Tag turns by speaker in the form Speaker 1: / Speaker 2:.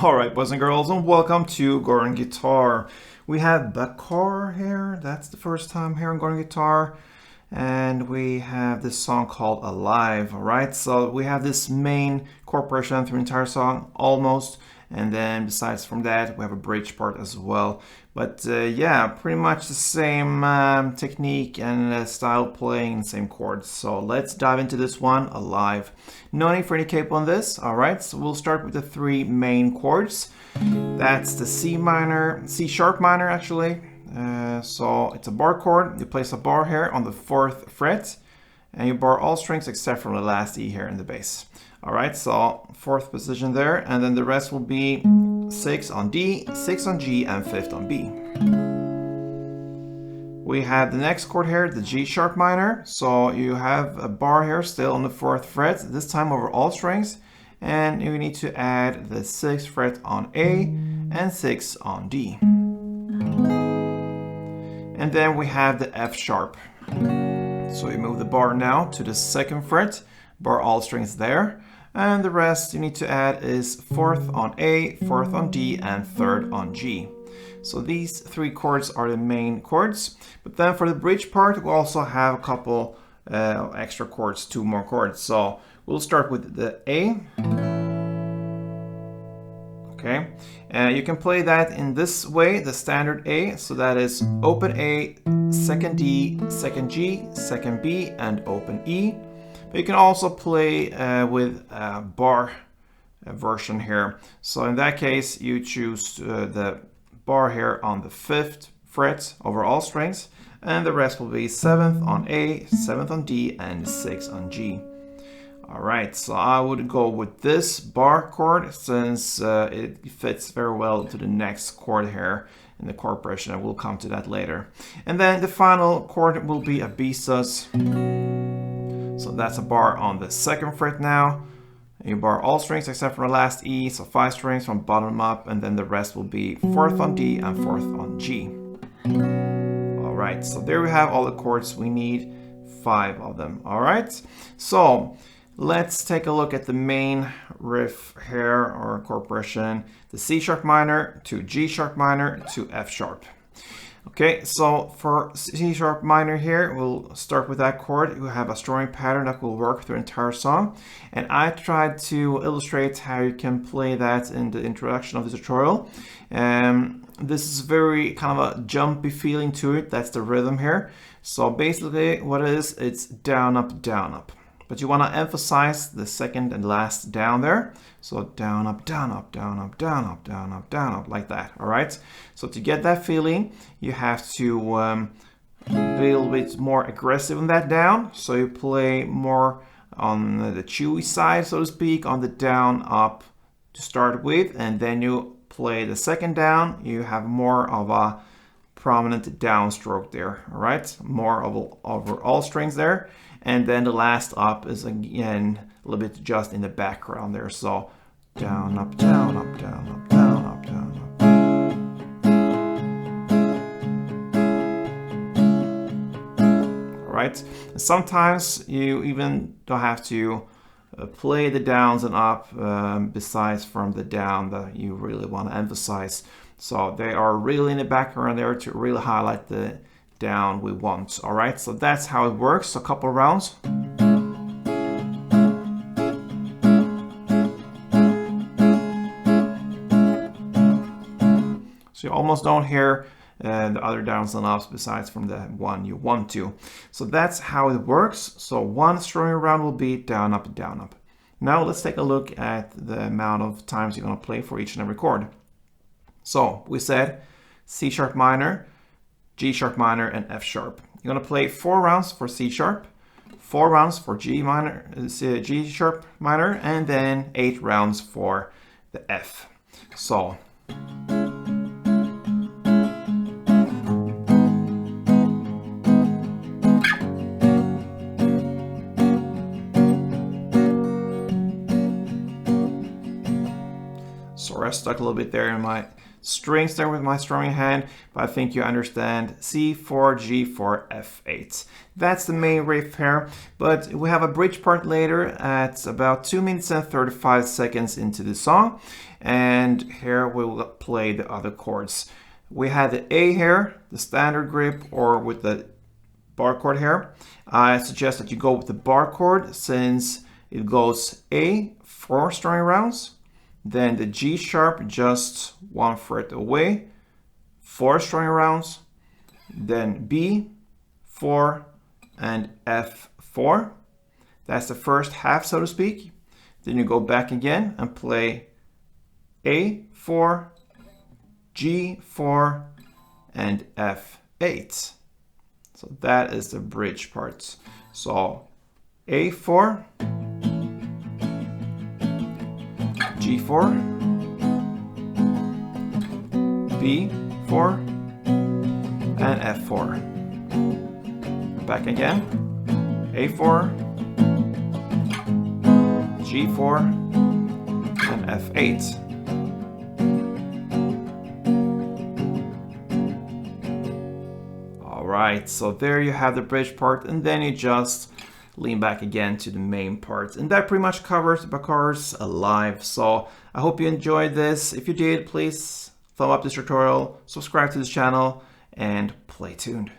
Speaker 1: Alright, boys and girls, and welcome to Gordon Guitar. We have BAKAR here. That's the first time here on Gordon Guitar. And we have this song called Alive. Alright, so we have this main chord progression through the entire song, almost. And then besides from that, we have a bridge part as well. But yeah, pretty much the same technique and style playing, same chords. So let's dive into this one, Alive. No need for any capo on this. All right, so we'll start with the three main chords. That's the C minor, C sharp minor actually. So it's a bar chord. You place a bar here on the 4th fret, and you bar all strings except for the last E here in the bass. All right, so 4th position there, and then the rest will be 6 on D, 6 on G, and 5th on B. We have the next chord here, the G sharp minor. So you have a bar here still on the 4th fret, this time over all strings, and you need to add the 6th fret on A and 6 on D. And then we have the F sharp. So you move the bar now to the 2nd fret, bar all strings there. And the rest you need to add is 4th on A, 4th on D, and 3rd on G. So these three chords are the main chords. But then for the bridge part, we also have a couple extra chords, 2 more chords. So we'll start with the A. Okay, and you can play that in this way, the standard A. So that is open A, 2nd D, 2nd G, 2nd B, and open E. But you can also play with a bar version here. So in that case, you choose the bar here on the 5th fret over all strings, and the rest will be 7th on A, 7th on D, and 6th on G. All right, so I would go with this bar chord since it fits very well to the next chord here in the chord progression. I will come to that later. And then the final chord will be a B sus. So that's a bar on the 2nd fret now. You bar all strings except for the last E, so 5 strings from bottom up, and then the rest will be 4th on D and 4th on G. All right, so there we have all the chords we need, 5 of them. All right, so let's take a look at the main riff here, or chord progression. The C sharp minor to G sharp minor to F sharp. Okay, so for C sharp minor here, we'll start with that chord. You have a strumming pattern that will work through the entire song. And I tried to illustrate how you can play that in the introduction of the tutorial. This is very kind of a jumpy feeling to it. That's the rhythm here. So basically what it is, it's down, up, down, up. But you want to emphasize the second and last down there. So down, up, down, up, down, up, down, up, down, up, down, up, like that. All right. So to get that feeling, you have to be a little bit more aggressive on that down. So you play more on the chewy side, so to speak, on the down, up to start with. And then you play the second down. You have more of a prominent downstroke there. All right. More over all strings there. And then the last up is again a little bit just in the background there. So down, up, down, up, down, up, down, up, down, up. All right. And sometimes you even don't have to play the downs and up besides from the down that you really want to emphasize. So they are really in the background there to really highlight the down we want. All right, so that's how it works. A couple of rounds. So you almost don't hear the other downs and ups besides from the one you want to. So that's how it works. So one strumming round will be down, up, down, up. Now let's take a look at the amount of times you're going to play for each and every chord. So we said C sharp minor, G sharp minor, and F sharp. You're going to play 4 rounds for C sharp, 4 rounds for G sharp minor, and then 8 rounds for the F. So sorry, I stuck a little bit there in my strings there with my strumming hand, but I think you understand C4, G4, F8. That's the main riff here, but we have a bridge part later at about 2 minutes and 35 seconds into the song, and here we will play the other chords. We had the A here, the standard grip, or with the bar chord here. I suggest that you go with the bar chord since it goes A, 4 strumming rounds, then the G sharp just 1 fret away, 4 strumming rounds, then B, 4, and F4. That's the first half, so to speak. Then you go back again and play A4, G4, and F8. So that is the bridge part. So A4, G4, B4, and F4. Back again, A4, G4, and F8. Alright, so there you have the bridge part, and then you just lean back again to the main part. And that pretty much covers BAKAR's Live. So I hope you enjoyed this. If you did, please thumb up this tutorial, subscribe to this channel, and play tuned.